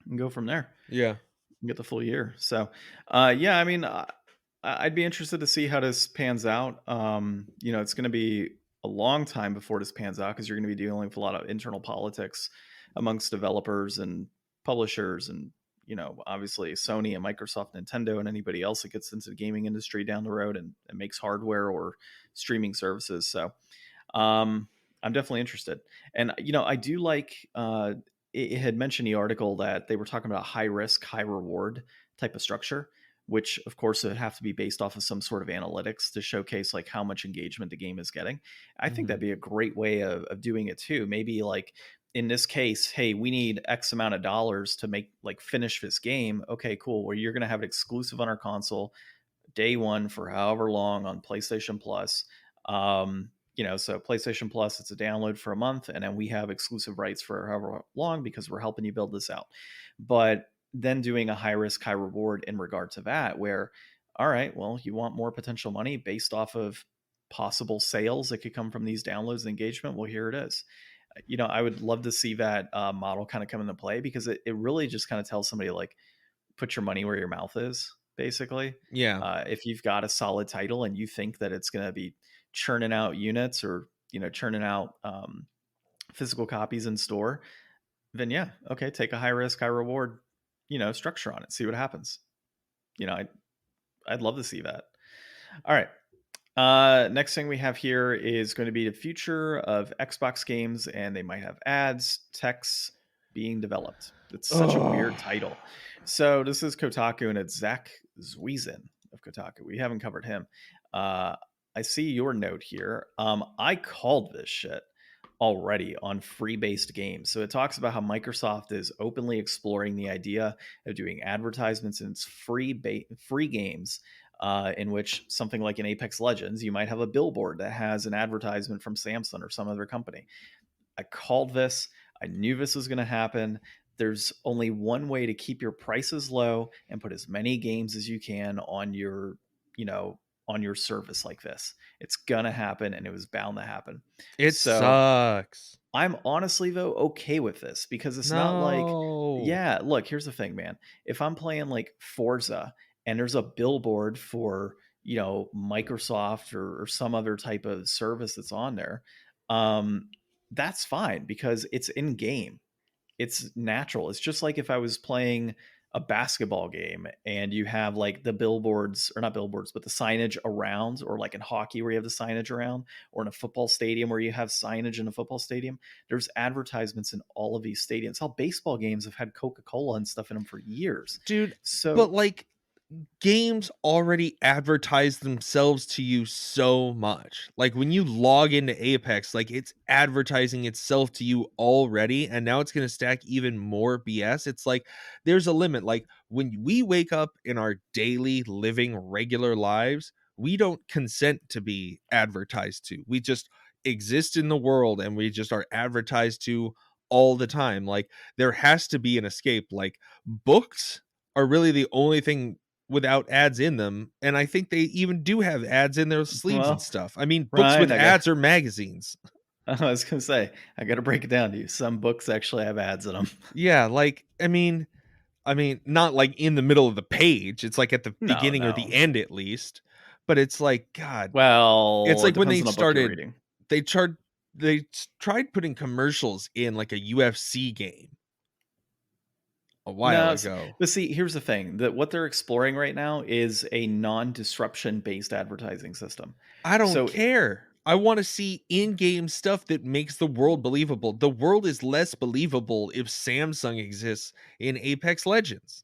and go from there Yeah. and get the full year. So, yeah, I mean, I'd be interested to see how this pans out. It's going to be a long time before this pans out, because you're going to be dealing with a lot of internal politics amongst developers and publishers, and obviously Sony and Microsoft, Nintendo, and anybody else that gets into the gaming industry down the road and makes hardware or streaming services. So, I'm definitely interested. And I do like. It had mentioned the article that they were talking about high risk, high reward type of structure, which of course would have to be based off of some sort of analytics to showcase like how much engagement the game is getting. I think Hmm. that'd be a great way of doing it too. Maybe like in this case, hey, we need X amount of dollars to make like finish this game. Okay, cool. Well, you're going to have it exclusive on our console day one for however long on PlayStation Plus. So PlayStation Plus, it's a download for a month, and then we have exclusive rights for however long because we're helping you build this out. But then doing a high risk, high reward in regard to that, where, all right, well, you want more potential money based off of possible sales that could come from these downloads and engagement. Well, here it is. I would love to see that model kind of come into play, because it really just kind of tells somebody like, put your money where your mouth is, basically. Yeah. If you've got a solid title and you think that it's going to be churning out units, or churning out physical copies in store, then yeah, okay, take a high risk, high reward, structure on it. See what happens. I'd love to see that. All right. Next thing we have here is going to be the future of Xbox games, and they might have ads, texts being developed. It's such a weird Oh, title. So this is Kotaku, and it's Zach Zwiesen of Kotaku. We haven't covered him. Uh, I see your note here. I called this shit already on free-based games. So it talks about how Microsoft is openly exploring the idea of doing advertisements in its free games, in which something like in Apex Legends, you might have a billboard that has an advertisement from Samsung or some other company. I called this. I knew this was going to happen. There's only one way to keep your prices low and put as many games as you can on your, on your service like this. It's going to happen, and it was bound to happen. it So sucks. I'm honestly though okay with this because it's not like, No. yeah, look, here's the thing, man. If I'm playing like Forza and there's a billboard for, Microsoft or some other type of service that's on there, um, that's fine because it's in game. It's natural. It's just like if I was playing a basketball game and you have like the billboards, or not billboards, but the signage around, or like in hockey where you have the signage around, or in a football stadium where you have signage in a football stadium. There's advertisements in all of these stadiums. How baseball games have had Coca-Cola and stuff in them for years. Dude, but So, like games already advertise themselves to you so much. Like when you log into Apex, like it's advertising itself to you already, and now it's going to stack even more BS. It's like there's a limit. Like when we wake up in our daily living regular lives, we don't consent to be advertised to. We just exist in the world and we just are advertised to all the time. Like there has to be an escape. Like books are really the only thing without ads in them, and I think they even do have ads in their sleeves and well, stuff. I mean, books Ryan, with ads are magazines. I was gonna say, I got to break it down to you. Some books actually have ads in them. Yeah, like I mean, not like in the middle of the page. It's like at the No, beginning or the no. end at least. But it's like, God, it's Well, it like when depends they on the book you're started, reading. they tried tried putting commercials in like a UFC game a while No, ago. but see, here's the thing: that what they're exploring right now is a non-disruption based advertising system. I don't So, care. I want to see in-game stuff that makes the world believable. The world is less believable if Samsung exists in Apex Legends.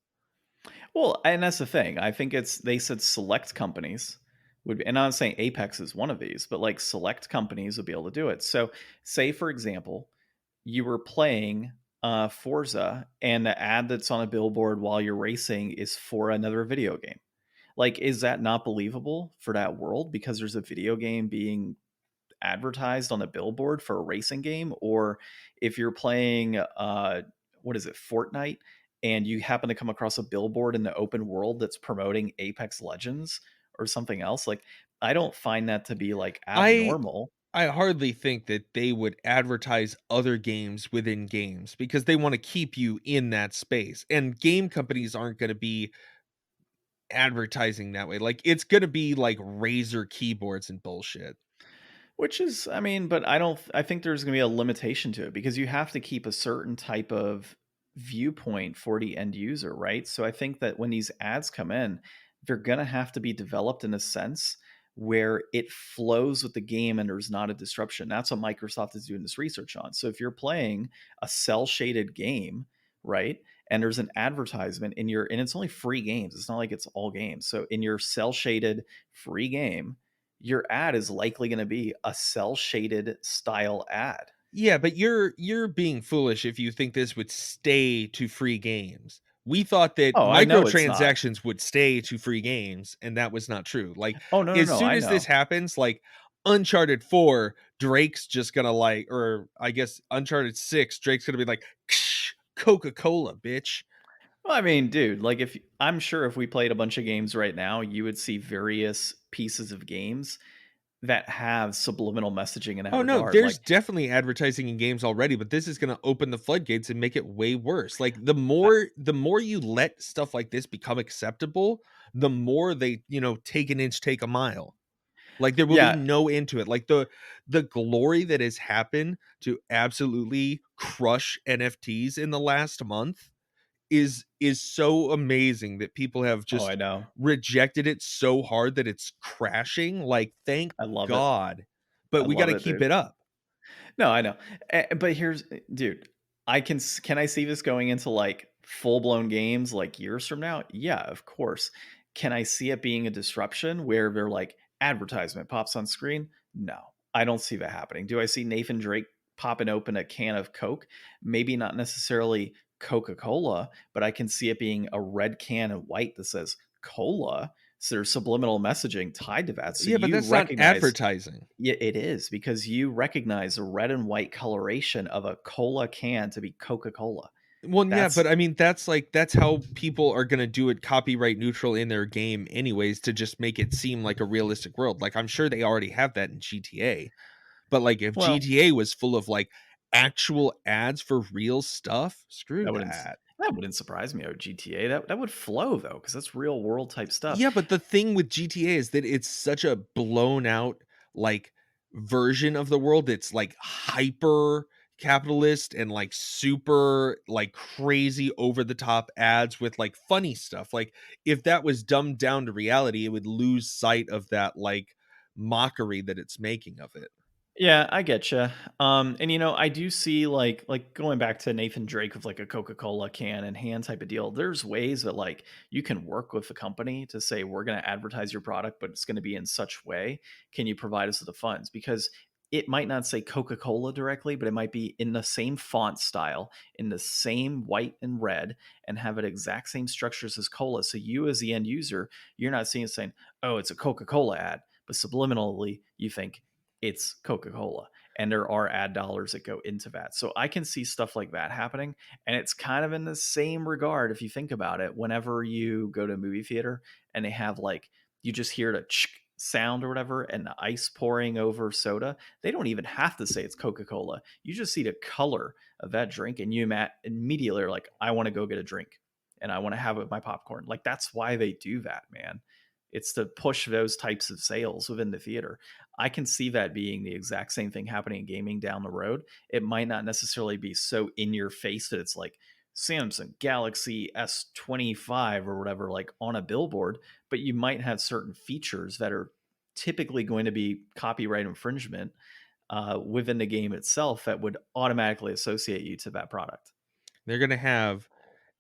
well, and that's the thing. I think they said select companies would be, and I'm not saying Apex is one of these, but like select companies would be able to do it. So, say for example, you were playing Forza, and the ad that's on a billboard while you're racing is for another video game. Like, is that not believable for that world because there's a video game being advertised on a billboard for a racing game? Or if you're playing what is it, Fortnite, and you happen to come across a billboard in the open world that's promoting Apex Legends or something else, like, I don't find that to be like I abnormal. I hardly think that they would advertise other games within games because they want to keep you in that space. And game companies aren't going to be advertising that way. Like it's going to be like Razer keyboards and bullshit. Which is, I mean, but I think there's going to be a limitation to it because you have to keep a certain type of viewpoint for the end user, right? So I think that when these ads come in, they're going to have to be developed in a sense where it flows with the game and there's not a disruption. That's what Microsoft is doing this research on. So if you're playing a cell shaded game, right? And there's an advertisement in your, and it's only free games. It's not like it's all games. So in your cell shaded free game, your ad is likely going to be a cell shaded style ad. Yeah, but you're being foolish if you think this would stay to free games. We thought that Oh, I know it's not. microtransactions would stay to free games, and that was not true. Like Oh, no, no, as no. soon I as this know. happens, like Uncharted 4, Drake's just gonna like, or I guess Uncharted 6, Drake's gonna be like, Coca-Cola, bitch. Well, I mean, dude, like if I'm sure if we played a bunch of games right now, you would see various pieces of games that have subliminal messaging in that Oh no, regard. Like, there's definitely advertising in games already, but this is going to open the floodgates and make it way worse. Like I, the more you let stuff like this become acceptable, the more they, take an inch, take a mile. Like there will be yeah, no end to it. Like the glory that has happened to absolutely crush NFTs in the last month is so amazing that people have Oh, I just know. rejected it so hard that it's crashing. Like, thank I love it. God. But I we got love to it, keep dude. it up. No, I know. But here's dude, can I see this going into, like, full-blown games, like, years from now? Yeah, of course. Can I see it being a disruption where they're like, advertisement pops on screen? No, I don't see that happening. Do I see Nathan Drake popping open a can of Coke? Maybe not necessarily Coca-Cola, but I can see it being a red can and white that says cola. So there's subliminal messaging tied to that. So Yeah, but you that's not recognize. advertising. Yeah, it is because you recognize the red and white coloration of a cola can to be Coca-Cola. Well, yeah, That's but I mean, that's how people are gonna do it copyright neutral in their game anyways to just make it seem like a realistic world. Like, I'm sure they already have that in GTA, but, like, if well, GTA was full of, like, actual ads for real stuff, screw that wouldn't that. that wouldn't surprise me out GTA. That would flow though, because that's real world type stuff. Yeah, but the thing with GTA is that it's such a blown out, like, version of the world. It's like hyper capitalist and like super like crazy over the top ads with like funny stuff. Like, if that was dumbed down to reality, it would lose sight of that like mockery that it's making of it. Yeah, I get you. And I do see like going back to Nathan Drake of like a Coca-Cola can and hand type of deal. There's ways that like you can work with the company to say we're going to advertise your product, but it's going to be in such way. Can you provide us with the funds? Because it might not say Coca-Cola directly, but it might be in the same font style, in the same white and red, and have it exact same structures as cola. So you as the end user, you're not seeing it saying, "Oh, it's a Coca-Cola ad," but subliminally you think it's Coca-Cola. And there are ad dollars that go into that. So I can see stuff like that happening. And it's kind of in the same regard, if you think about it, whenever you go to a movie theater and they have like, you just hear the sound or whatever and the ice pouring over soda. They don't even have to say it's Coca-Cola. You just see the color of that drink and you immediately are like, I want to go get a drink and I want to have it with my popcorn. Like that's why they do that, man. It's to push those types of sales within the theater. I can see that being the exact same thing happening in gaming down the road. It might not necessarily be so in your face that it's like Samsung Galaxy S25 or whatever, like on a billboard, but you might have certain features that are typically going to be copyright infringement within the game itself that would automatically associate you to that product. They're going to have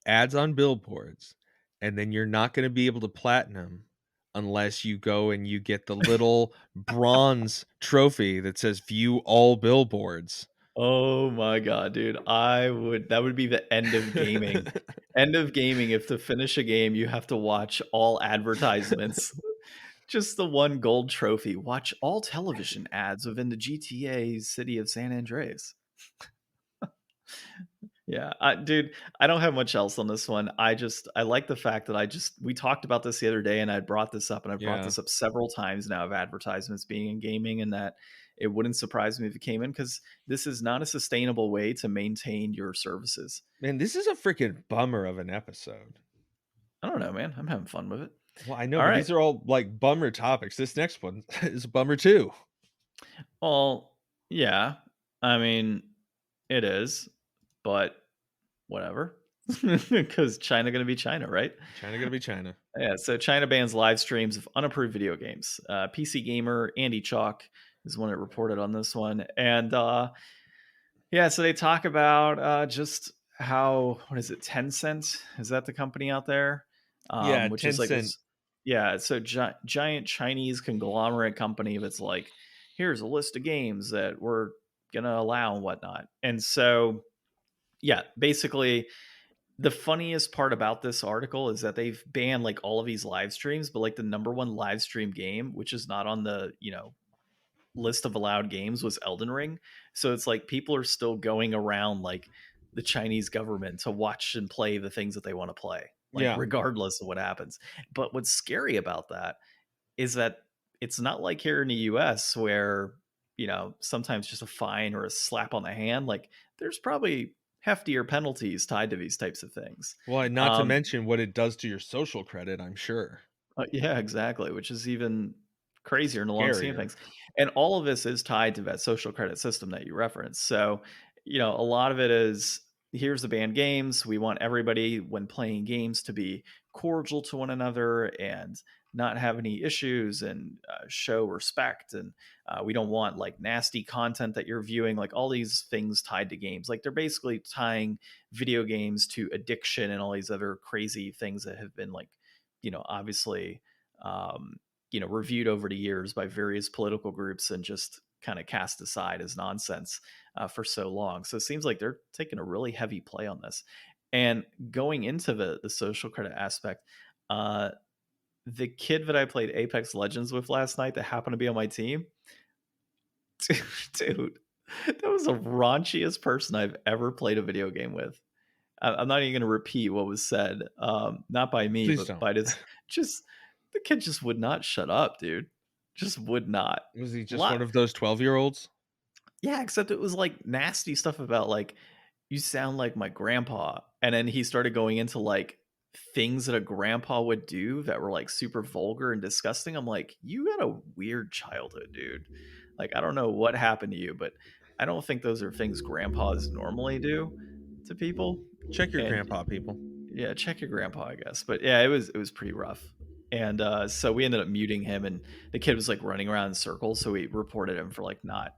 ads on billboards, and then you're not going to be able to platinum unless you go and you get the little bronze trophy that says view all billboards. Oh my god, dude. That would be the end of gaming. End of gaming if to finish a game you have to watch all advertisements. Just the one gold trophy. Watch all television ads within the GTA city of San Andreas. Yeah, dude, I don't have much else on this one. I like the fact that we talked about this the other day, and I brought this up, and I brought Yeah. this up several times now of advertisements being in gaming, and that it wouldn't surprise me if it came in because this is not a sustainable way to maintain your services. Man, this is a freaking bummer of an episode. I don't know, man. I'm having fun with it. Well, I know, All but right. these are all like bummer topics. This next one is a bummer too. Well, yeah. I mean, it is, but whatever. Because China going to be China, right? China gonna be China. Yeah, so China bans live streams of unapproved video games. PC Gamer Andy Chalk is one that reported on this one, and yeah, so they talk about just how what is it, Tencent? Is that the company out there? Yeah, Which is like Tencent. this, yeah, so giant Chinese conglomerate company that's like, here's a list of games that we're gonna allow and whatnot, and so yeah, basically the funniest part about this article is that they've banned like all of these live streams, but like the number one live stream game, which is not on the, list of allowed games was Elden Ring. So it's like people are still going around like the Chinese government to watch and play the things that they want to play, like Yeah. regardless of what happens. But what's scary about that is that it's not like here in the US where, sometimes just a fine or a slap on the hand, like there's probably heftier penalties tied to these types of things. Well, and not to Um, mention what it does to your social credit, I'm sure. yeah, exactly, which is even crazier in the long scheme of Scarier. things. And all of this is tied to that social credit system that you referenced. So, a lot of it is here's the banned games. We want everybody, when playing games, to be cordial to one another and not have any issues and show respect. And we don't want like nasty content that you're viewing, like all these things tied to games. Like they're basically tying video games to addiction and all these other crazy things that have been like, obviously, um, reviewed over the years by various political groups and just kind of cast aside as nonsense for so long. So it seems like they're taking a really heavy play on this. And going into the social credit aspect, uh, the kid that I played Apex Legends with last night that happened to be on my team, dude, that was the raunchiest person I've ever played a video game with. I'm not even going to repeat what was said, not by me, Please but don't. by this. Just the kid just would not shut up, dude. Just would not. Was he just one Lot of those 12-year-olds? Yeah, except it was like nasty stuff about like you sound like my grandpa. And then he started going into like things that a grandpa would do that were like super vulgar and disgusting. I'm like, you had a weird childhood, dude. Like, I don't know what happened to you, but I don't think those are things grandpas normally do to people. Check your And grandpa, people. yeah, check your grandpa, I guess. But yeah, it was pretty rough. And so we ended up muting him, and the kid was like running around in circles. So we reported him for like not,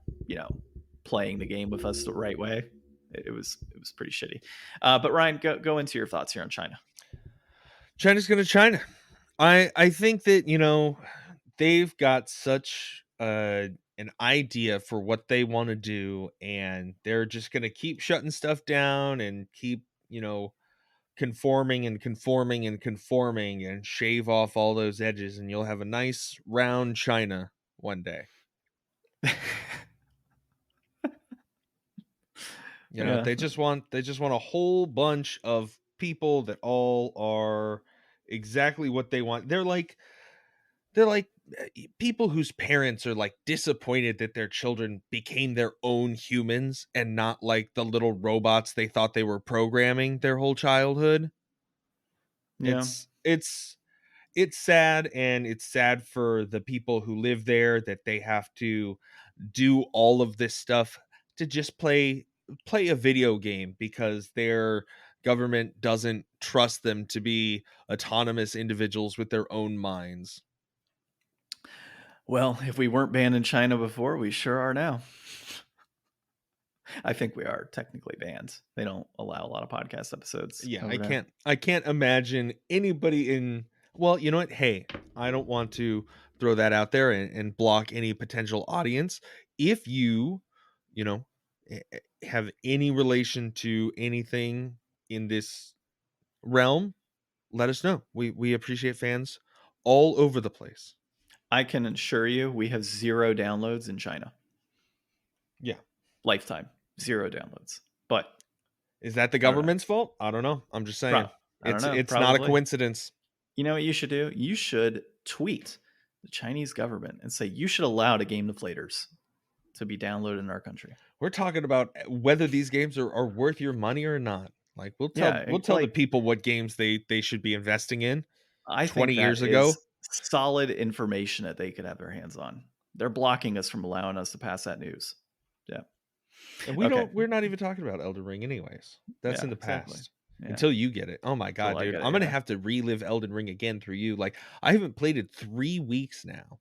playing the game with us the right way. It was pretty shitty. But Ryan, go into your thoughts here on China. China's going to China. I think that they've got such an idea for what they want to do, and they're just going to keep shutting stuff down and keep conforming and conforming and conforming and shave off all those edges, and you'll have a nice round China one day. Yeah. They just want a whole bunch of people that all are exactly what they want. They're like people whose parents are like disappointed that their children became their own humans and not like the little robots they thought they were programming their whole childhood. Yeah. It's sad, and it's sad for the people who live there that they have to do all of this stuff to just play a video game because their government doesn't trust them to be autonomous individuals with their own minds. Well, if we weren't banned in China before, we sure are now. I think we are technically banned. They don't allow a lot of podcast episodes Yeah, over there. I can't imagine anybody in well, you know what? Hey, I don't want to throw that out there and block any potential audience. If you know, have any relation to anything in this realm, let us know. We appreciate fans all over the place. I can assure you, we have 0 downloads in China. Yeah. Lifetime, 0 downloads. But Is that the I don't know, government's fault? I don't know. I'm just saying. I don't know. It's not a Probably. coincidence. You know what you should do? You should tweet the Chinese government and say you should allow the Game Deflators to be downloaded in our country. We're talking about whether these games are worth your money or not. Like Yeah, we'll tell the like people what games they should be investing in I 20 think that years is ago. solid information that they could have their hands on. They're blocking us from allowing us to pass that news. Yeah. And Okay. we're not even talking about Elden Ring anyways. That's Yeah, in the exactly. past. Yeah. Until you get it. Oh my Until god, I dude. get it, I'm going to yeah. have to relive Elden Ring again through you. Like I haven't played it 3 weeks now.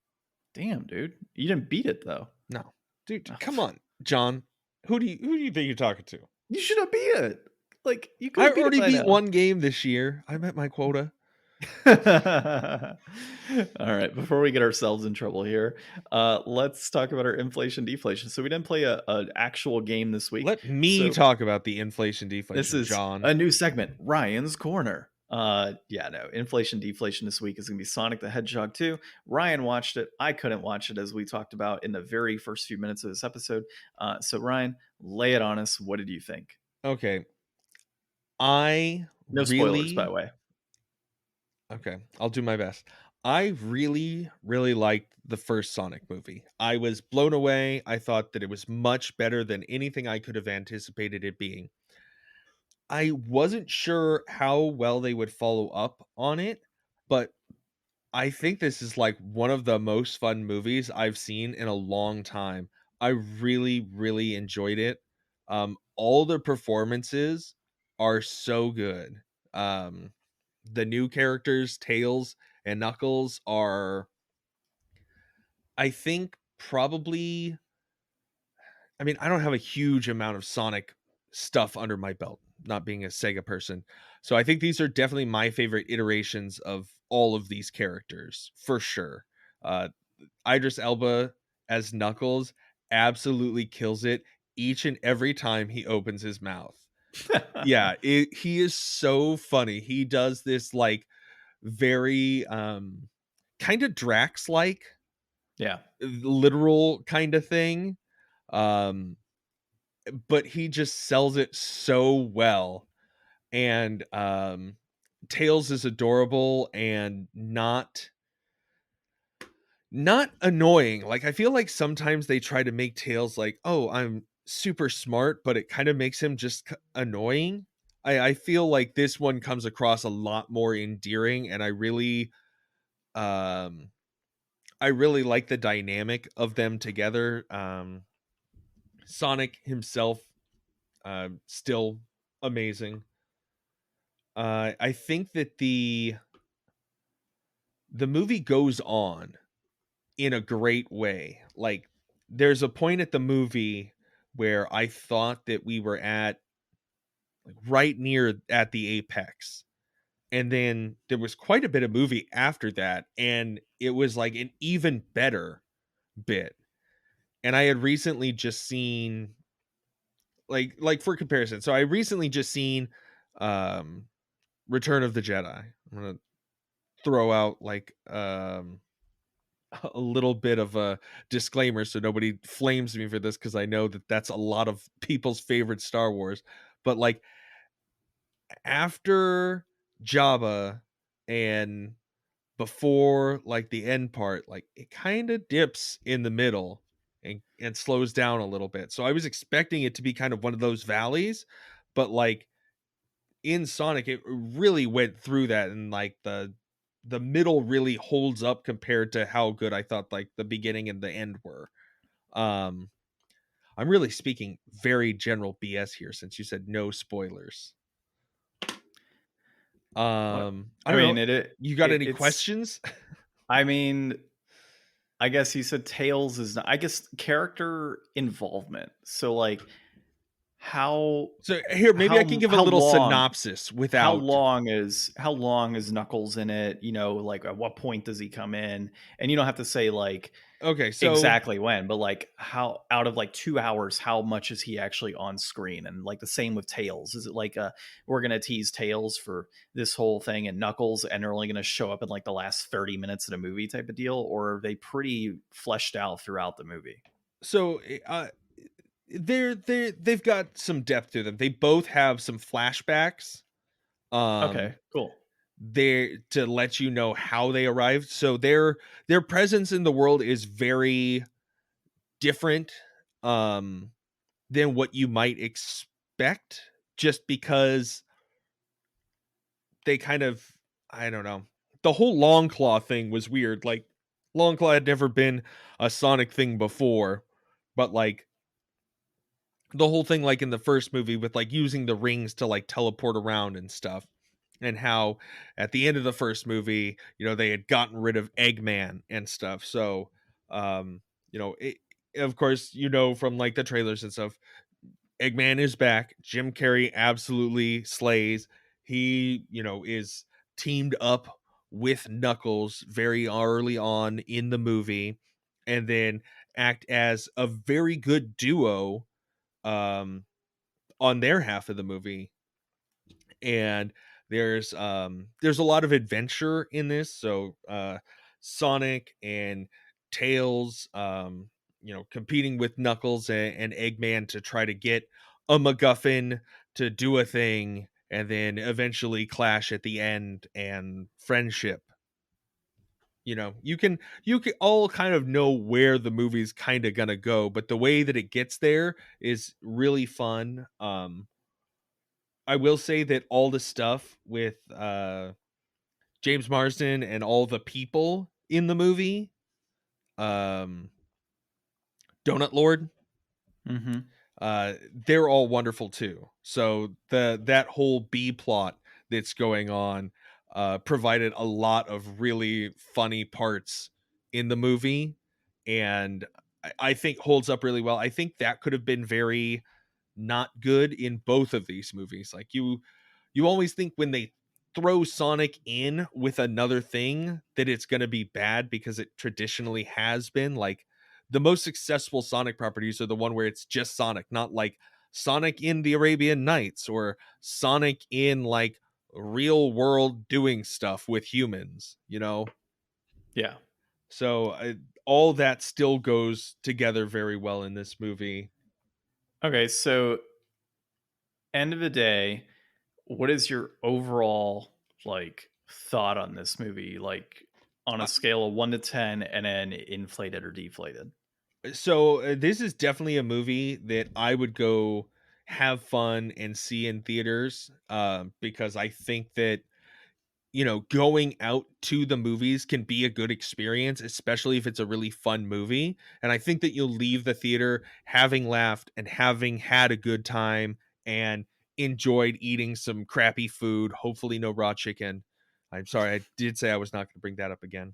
Damn, dude. You didn't beat it though. No. Dude, Oh, come on. John, who do you think you're talking to? you should have beat it. Like you could I have beat it already by beat now. one game this year. I met my quota. All right, before we get ourselves in trouble here, let's talk about our inflation deflation. So we didn't play an actual game this week. Let me So talk about the inflation this deflation, is John. a new segment, Ryan's Corner. Yeah, no, inflation deflation this week is gonna be Sonic the Hedgehog 2. Ryan watched it. I couldn't watch it as we talked about in the very first few minutes of this episode. So Ryan, lay it on us. What did you think? Okay. I No spoilers, by the way. Okay, I'll do my best. I really, really liked the first Sonic movie. I was blown away. I thought that it was much better than anything I could have anticipated it being. I wasn't sure how well they would follow up on it, but I think this is like one of the most fun movies I've seen in a long time. I really, really enjoyed it. All the performances are so good. Um, the new characters, Tails and Knuckles, are, I think, probably. I mean, I don't have a huge amount of Sonic stuff under my belt, not being a Sega person. So I think these are definitely my favorite iterations of all of these characters, for sure. Uh, Idris Elba as Knuckles absolutely kills it each and every time he opens his mouth. Yeah, he is so funny. He does this like very kind of Drax like Yeah. literal kind of thing. Um but he just sells it so well. And Tails is adorable and not annoying. Like, I feel like sometimes they try to make Tails like, oh, I'm super smart, but it kind of makes him just annoying. I feel like this one comes across a lot more endearing, and um I really like the dynamic of them together. Sonic himself, still amazing. I think that the movie goes on in a great way. Like, there's a point at the movie where I thought that we were at like right near at the apex. And then there was quite a bit of movie after that, and it was like an even better bit. And I had recently just seen, like for comparison. So I recently just seen um Return of the Jedi. I'm going to throw out like a little bit of a disclaimer so nobody flames me for this, because I know that that's a lot of people's favorite Star Wars. But like, after Jabba and before like the end part, like it kind of dips in the middle and slows down a little bit. So I was expecting it to be kind of one of those valleys, but like in Sonic it really went through that, and like the middle really holds up compared to how good I thought like the beginning and the end were. Um I'm really speaking very general BS here since you said no spoilers. What? I I don't mean, know. it You got any it's. questions? I mean, I guess you said Tails is not, I guess character involvement. So like how So here, maybe I can give a how little long synopsis without. how long is Knuckles in it? You know, like at what point does he come in? And you don't have to say like Okay, so exactly when, but like how out of like 2 hours, how much is he actually on screen? And like the same with Tails. Is it like we're gonna tease Tails for this whole thing and Knuckles and they're only gonna show up in like the last 30 minutes of the movie type of deal, or are they pretty fleshed out throughout the movie? so they've got some depth to them. They both have some flashbacks. Um Okay, cool. there to let you know how they arrived. So their presence in the world is very different um than what you might expect, just because they kind of, I don't know. The whole long claw thing was weird. Like, long claw had never been a Sonic thing before, but like the whole thing like in the first movie with like using the rings to like teleport around and stuff, and how at the end of the first movie, they had gotten rid of Eggman and stuff. So it, of course, from like the trailers and stuff, Eggman is back. Jim Carrey absolutely slays. He, is teamed up with Knuckles very early on in the movie, and then act as a very good duo um on their half of the movie. And there's a lot of adventure in this. So Sonic and Tails competing with Knuckles and Eggman to try to get a MacGuffin to do a thing, and then eventually clash at the end, and friendship. You can all kind of know where the movie's kind of gonna go, but the way that it gets there is really fun. I will say that all the stuff with James Marsden and all the people in the movie, um, Donut Lord, Mm-hmm. they're all wonderful too. So that whole B plot that's going on provided a lot of really funny parts in the movie, and I think holds up really well. I think that could have been very not good in both of these movies. Like you always think when they throw Sonic in with another thing that it's going to be bad because it traditionally has been. Like the most successful Sonic properties are the one where it's just Sonic, not like Sonic in the Arabian Nights or Sonic in like real world doing stuff with humans, you know? Yeah. So all that still goes together very well in this movie. Okay, so end of the day, what is your overall like thought on this movie? Like on a scale of 1 to 10, and then inflated or deflated? So this is definitely a movie that I would go have fun and see in theaters, because I think that going out to the movies can be a good experience, especially if it's a really fun movie. And I think that you'll leave the theater having laughed and having had a good time and enjoyed eating some crappy food, hopefully no raw chicken. I'm sorry, I did say I was not going to bring that up again.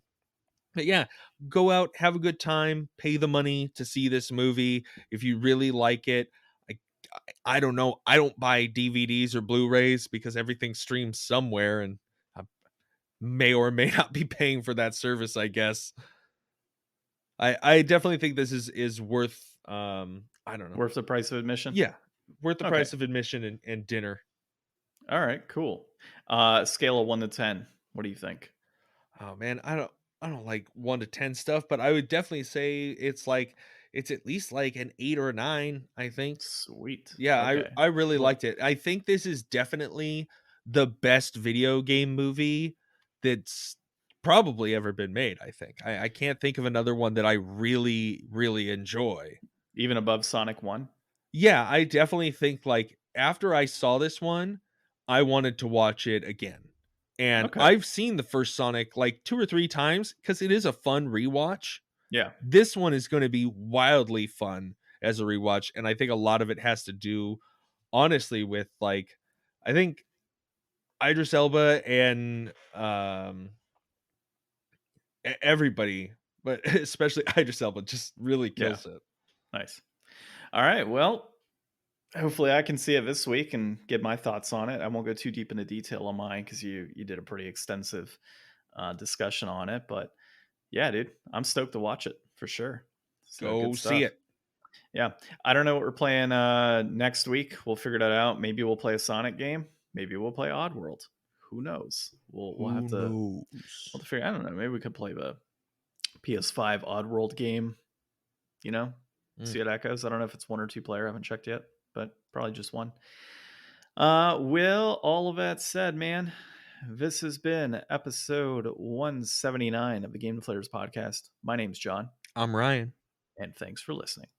But yeah, go out, have a good time, pay the money to see this movie. If you really like it, I, I don't know. I don't buy DVDs or Blu-rays because everything streams somewhere, and I may or may not be paying for that service, I guess. I definitely think this is worth I don't know. Worth the price of admission? Yeah, worth the Okay. price of admission and dinner. All right, cool. Scale of 1 to 10. What do you think? Oh man, I don't like 1 to 10 stuff, but I would definitely say it's at least like an 8 or a 9, I think. Sweet. Yeah, Okay. I really Well, liked it. I think this is definitely the best video game movie that's probably ever been made, I think. I can't think of another one that I really, really enjoy. even above Sonic 1? Yeah, I definitely think like after I saw this one, I wanted to watch it again. And Okay. I've seen the first Sonic like 2 or 3 times because it is a fun rewatch. Yeah. This one is going to be wildly fun as a rewatch, and I think a lot of it has to do honestly with like I think Idris Elba and everybody, but especially Idris Elba just really Yeah. kills it. Nice. All right. Well, hopefully I can see it this week and get my thoughts on it. I won't go too deep into detail on mine because you did a pretty extensive discussion on it. But yeah, dude, I'm stoked to watch it for sure. So Go good see stuff. it. Yeah. I don't know what we're playing next week. We'll figure that out. Maybe we'll play a Sonic game. Maybe we'll play Oddworld. Who knows? We'll have Who to knows? figure. I don't know. Maybe we could play the PS5 Oddworld game. You know, Mm. see how that goes. I don't know if it's 1 or 2 player. I haven't checked yet, but probably just one. Will, all of that said, man, this has been episode 179 of the Game Deflators Podcast. My name's John, I'm Ryan. and thanks for listening.